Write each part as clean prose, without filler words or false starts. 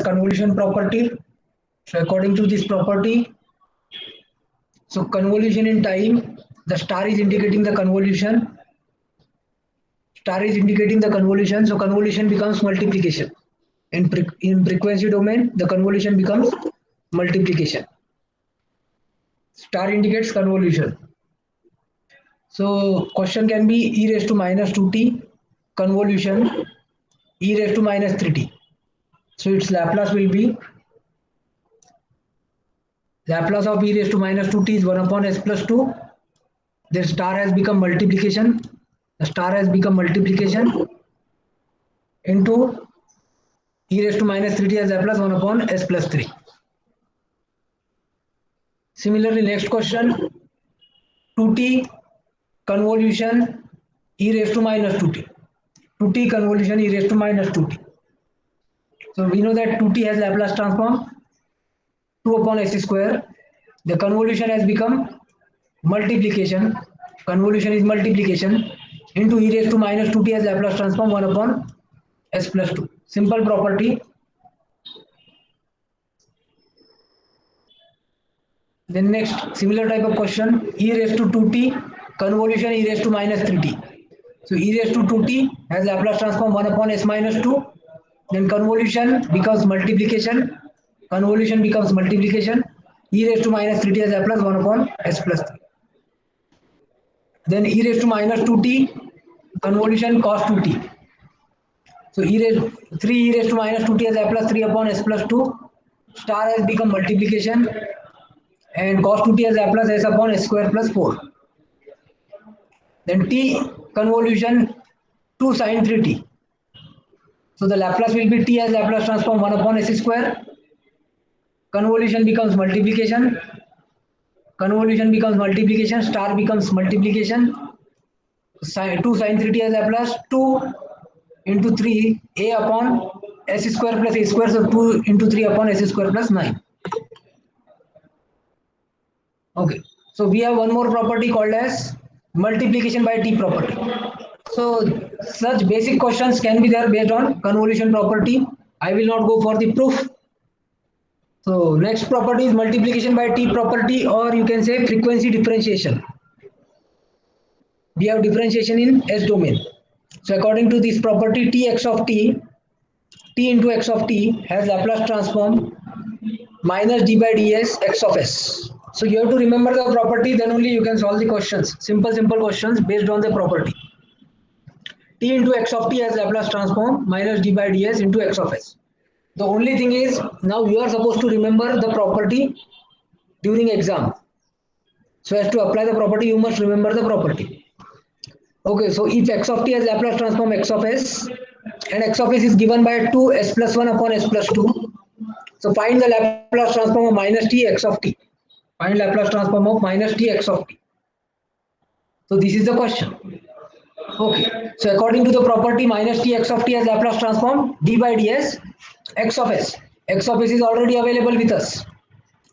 convolution property. So according to this property, so convolution in time, the star is indicating the convolution. Star is indicating the convolution, so convolution becomes multiplication. In frequency domain, the convolution becomes multiplication. Star indicates convolution. So question can be e raised to minus 2t convolution e raised to minus 3t. So its Laplace will be Laplace of e raised to minus 2t is 1 upon s plus 2. The star has become multiplication. The star has become multiplication into e raised to minus 3t as Laplace 1 upon s plus 3. Similarly, next question 2t convolution e raised to minus 2t. 2t convolution e raised to minus 2t. So we know that 2t has Laplace transform 2 upon s square. The convolution has become multiplication. Convolution is multiplication into e raised to minus 2t has Laplace transform 1 upon s plus 2. Simple property. Then next similar type of question e raised to 2t convolution e raised to minus 3t. So e raised to 2t has Laplace transform 1 upon s minus 2. Then convolution becomes multiplication. Convolution becomes multiplication. E raised to minus 3t has Laplace 1 upon s plus 3. Then e raised to minus 2t convolution cos 2t. So 3 e raised to minus 2t has Laplace 3 upon s plus 2. Star has become multiplication and cos 2t has Laplace s upon s square plus 4. Then t convolution 2 sin 3t. So the Laplace will be t as Laplace transform 1 upon s square. Convolution becomes multiplication. Convolution becomes multiplication. Star becomes multiplication. 2 sin 3t as Laplace 2 into 3 a upon s square plus a square. So 2 into 3 upon s square plus 9. Okay. So we have one more property called as multiplication by t property. So such basic questions can be there based on convolution property. I will not go for the proof. So next property is multiplication by t property, or you can say frequency differentiation. We have differentiation in S domain. So according to this property t x of t into x of t has Laplace transform minus d by ds x of s. So you have to remember the property, then only you can solve the questions. Simple questions based on the property. T into x of t has Laplace transform minus d by ds into x of s. The only thing is now you are supposed to remember the property during exam. So as to apply the property, you must remember the property. Okay, so if x of t has Laplace transform x of s and x of s is given by 2 s plus 1 upon s plus 2. So find the Laplace transform of minus t x of t. Find Laplace transform of minus t x of t. So this is the question. Okay, so according to the property minus t x of t has Laplace transform d by ds x of s. X of s is already available with us.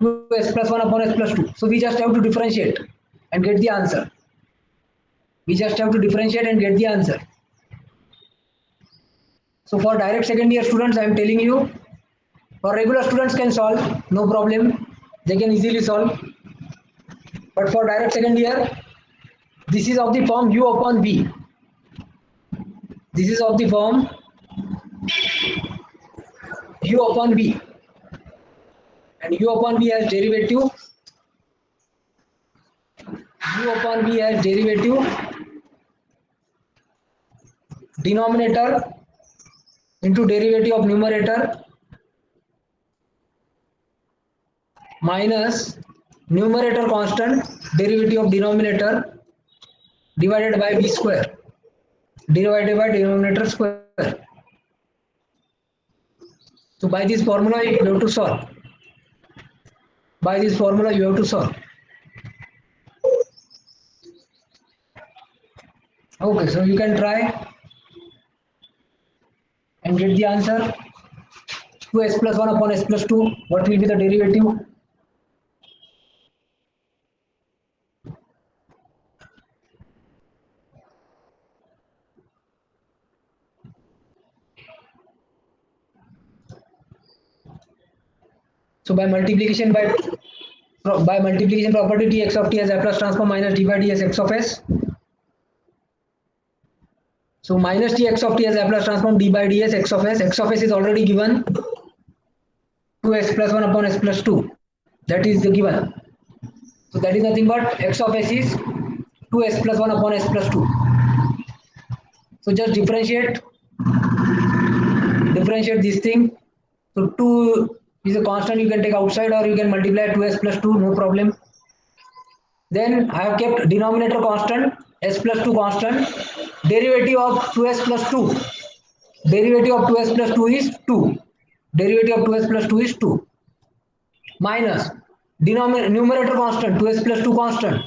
2s plus 1 upon s plus 2. So we just have to differentiate and get the answer. We just have to differentiate and get the answer. So for direct second year students, I am telling you, for regular students can solve, no problem. They can easily solve. But for direct second year, this is of the form u upon v. This is of the form u upon v. And u upon v has derivative. U upon v has derivative. Denominator into derivative of numerator minus numerator constant derivative of denominator divided by v square divided by denominator square. So by this formula you have to solve. By this formula you have to solve. Okay, so you can try and get the answer. 2s plus 1 upon s plus 2. What will be the derivative? So by multiplication property, t x of t as Laplace transform minus d by ds x of s. So minus t x of t as Laplace transform d by ds x of s. X of s is already given 2s plus 1 upon s plus 2. That is the given. So that is nothing but x of s is 2s plus 1 upon s plus 2. So just differentiate this thing. So 2 is a constant you can take outside, or you can multiply 2s plus 2, no problem. Then I have kept denominator constant, s plus 2 constant. Derivative of 2s plus 2. Derivative of 2s plus 2 is 2. Derivative of 2s plus 2 is 2. Minus numerator constant, 2s plus 2 constant.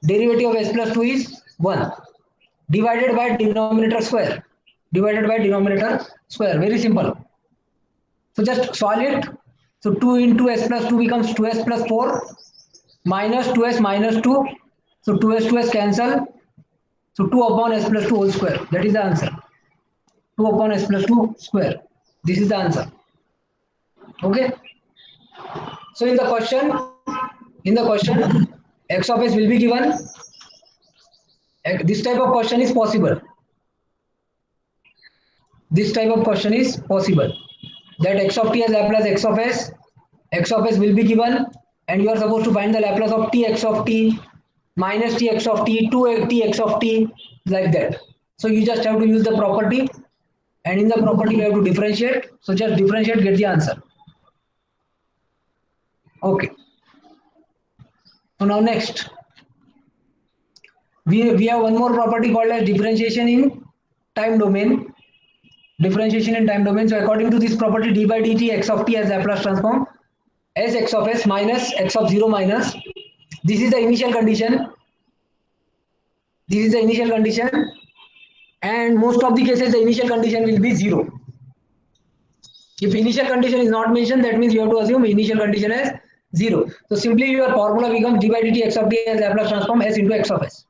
Derivative of s plus 2 is 1. Divided by denominator square. Divided by denominator square. Very simple. So just solve it. So 2 into s plus 2 becomes 2s plus 4 minus 2s minus 2. So 2s cancel. So 2 upon s plus 2 whole square. That is the answer. 2 upon s plus 2 square. This is the answer. Okay. So in the question, x of s will be given. This type of question is possible. This type of question is possible. That x of t as Laplace x of s will be given, and you are supposed to find the Laplace of t x of t minus t x of t, 2t x of t, like that. So you just have to use the property, and in the property you have to differentiate. So just differentiate, get the answer. Okay. So now next, we have one more property called as differentiation in time domain. Differentiation in time domain. So according to this property, d by dt x of t as Laplace transform as x of s minus x of 0 minus. This is the initial condition. This is the initial condition, and most of the cases the initial condition will be 0. If initial condition is not mentioned, that means you have to assume initial condition as 0. So simply your formula becomes d by dt x of t as Laplace transform s into x of s.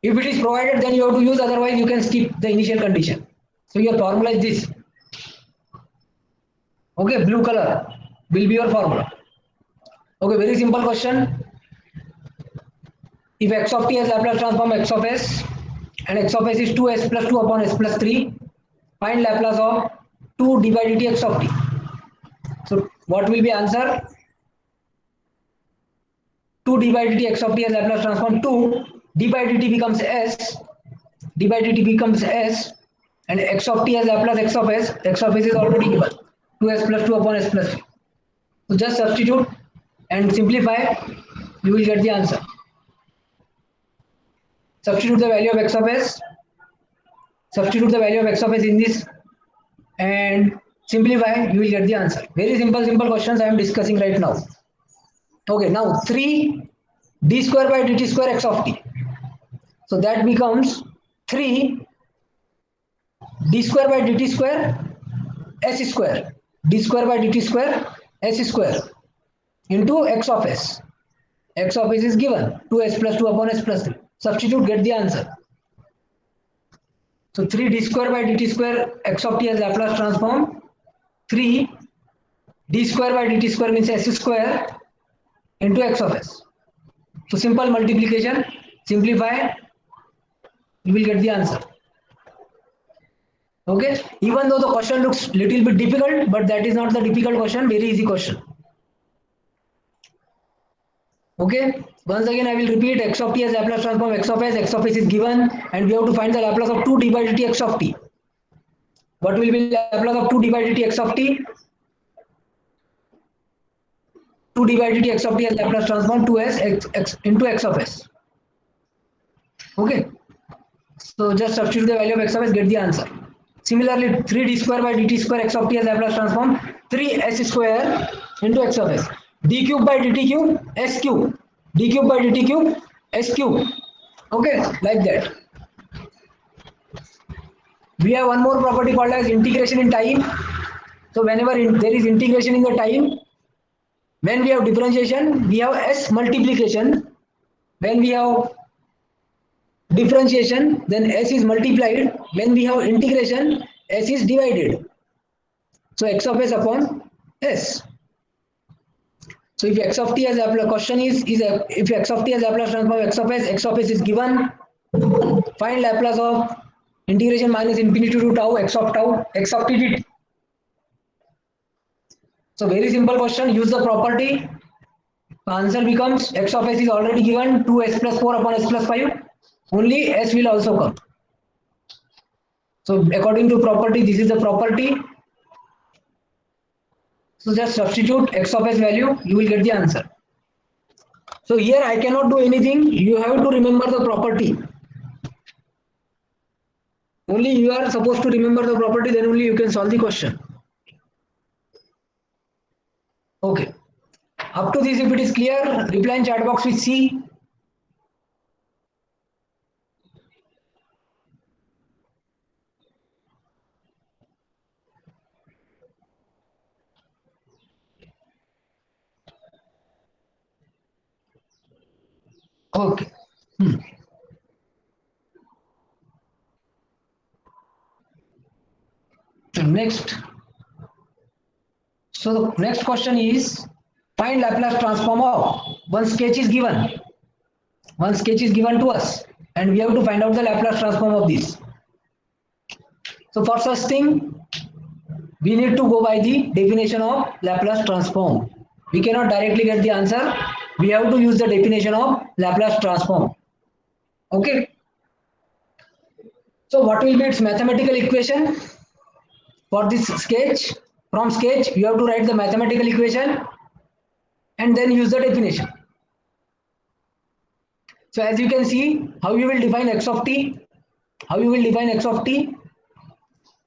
If it is provided, then you have to use, otherwise you can skip the initial condition. So your formula is this. Okay, blue color will be your formula. Okay, very simple question. If x of t has Laplace transform x of s, and x of s is 2s plus 2 upon s plus 3, find Laplace of 2 d by dt x of t. So what will be answer? 2 d by dt x of t has Laplace transform 2, d by dt becomes s, d by dt becomes s, and x of t has Laplace x of s is already given, 2s plus 2 upon s plus 3. So just substitute and simplify, you will get the answer. Substitute the value of x of s, in this, and simplify, you will get the answer. Very simple questions I am discussing right now. Okay, now 3 d square by dt square x of t. So that becomes 3 d square by dt square s square, d square by dt square s square into x of s. X of s is given 2s plus 2 upon s plus 3. Substitute, get the answer. So 3 d square by dt square x of t as Laplace transform 3 d square by dt square means s square into x of s. So simple multiplication, simplify, you will get the answer. Okay, even though the question looks little bit difficult, but that is not the difficult question, very easy question. Okay, once again I will repeat, x of t as Laplace transform x of s is given, and we have to find the Laplace of 2 d by dt x of t. What will be Laplace of 2 d by dt x of t? 2 d by dt x of t as Laplace transform 2s x into x of s. Okay, so just substitute the value of x of s, get the answer. Similarly, 3 d square by dt square x of t as Laplace transform 3s square into x of s. D cube by dt cube s cube, d cube by dt cube s cube. Okay, like that. We have one more property called as integration in time. So whenever there is integration in the time, when we have differentiation, we have s multiplication. When we have differentiation, then s is multiplied. When we have integration, s is divided. So x of s upon S. So if x of t has Laplace, question is if x of t has Laplace transform x of s is given. Find Laplace of integration minus infinity to tau x of t dt. So very simple question. Use the property. The answer becomes x of s is already given 2s plus 4 upon s plus 5. Only s will also come. So according to property, this is the property. So just substitute x of s value, you will get the answer. So here I cannot do anything. You have to remember the property. Only you are supposed to remember the property, then only you can solve the question. Okay. Up to this, if it is clear, reply in chat box with C. Okay. So next. So the next question is find Laplace transform of one sketch is given. One sketch is given to us, and we have to find out the Laplace transform of this. So for such thing, we need to go by the definition of Laplace transform. We cannot directly get the answer. We have to use the definition of Laplace transform. Okay. So what will be its mathematical equation for this sketch? From sketch, you have to write the mathematical equation and then use the definition. So as you can see, how you will define x of t? How you will define x of t?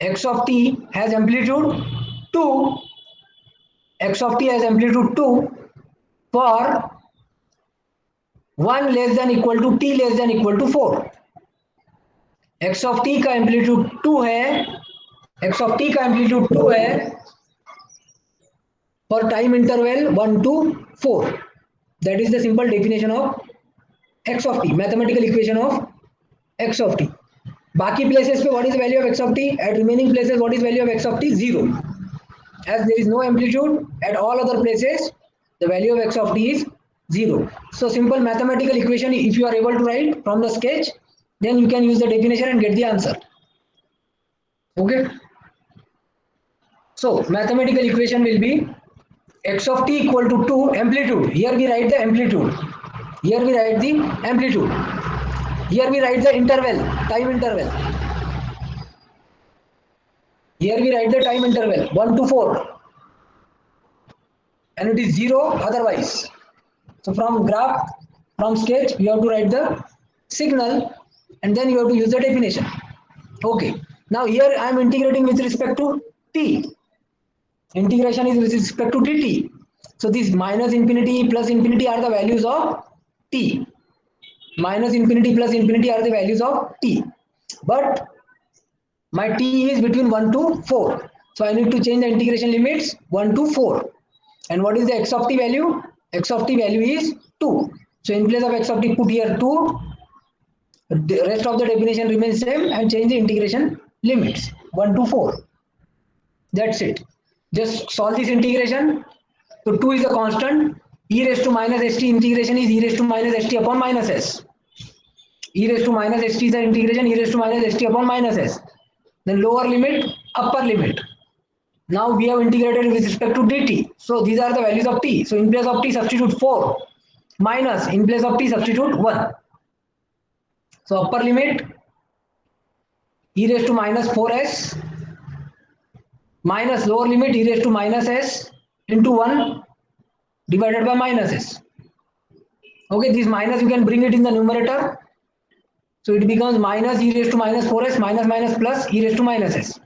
X of t has amplitude 2. X of t has amplitude 2 for 1 less than equal to t less than equal to 4. x of t का amplitude 2 है, x of t का amplitude 2 है for time interval 1 to 4. That is the simple definition of x of t, mathematical equation of x of t. बाकी places पे what is the value of x of t? At remaining places what is value of x of t? 0. As there is no amplitude at all other places, the value of x of t is 0. So simple mathematical equation, if you are able to write from the sketch, then you can use the definition and get the answer. Okay. So mathematical equation will be x of t equal to 2 amplitude. Here we write the amplitude. Here we write the amplitude. Here we write the interval, time interval. Here we write the time interval 1 to 4. And it is 0 otherwise. So from graph, from sketch, you have to write the signal and then you have to use the definition. Okay. Now here I am integrating with respect to t. Integration is with respect to dt. So this minus infinity plus infinity are the values of t. Minus infinity plus infinity are the values of t. But my t is between 1 to 4. So I need to change the integration limits 1 to 4. And what is the x of t value? X of t value is 2. So in place of x of t, put here 2. The rest of the definition remains same and change the integration limits 1 to 4. That's it. Just solve this integration. So 2 is a constant. E raised to minus st integration is e raised to minus st upon minus s. E raised to minus st is the integration e raised to minus st upon minus s. Then lower limit, upper limit. Now we have integrated with respect to dt. So these are the values of t. So in place of t substitute 4 minus in place of t substitute 1. So upper limit e raised to minus 4s minus lower limit e raised to minus s into 1 divided by minus s. Okay, this minus you can bring it in the numerator. So it becomes minus e raised to minus 4s minus minus plus e raised to minus s.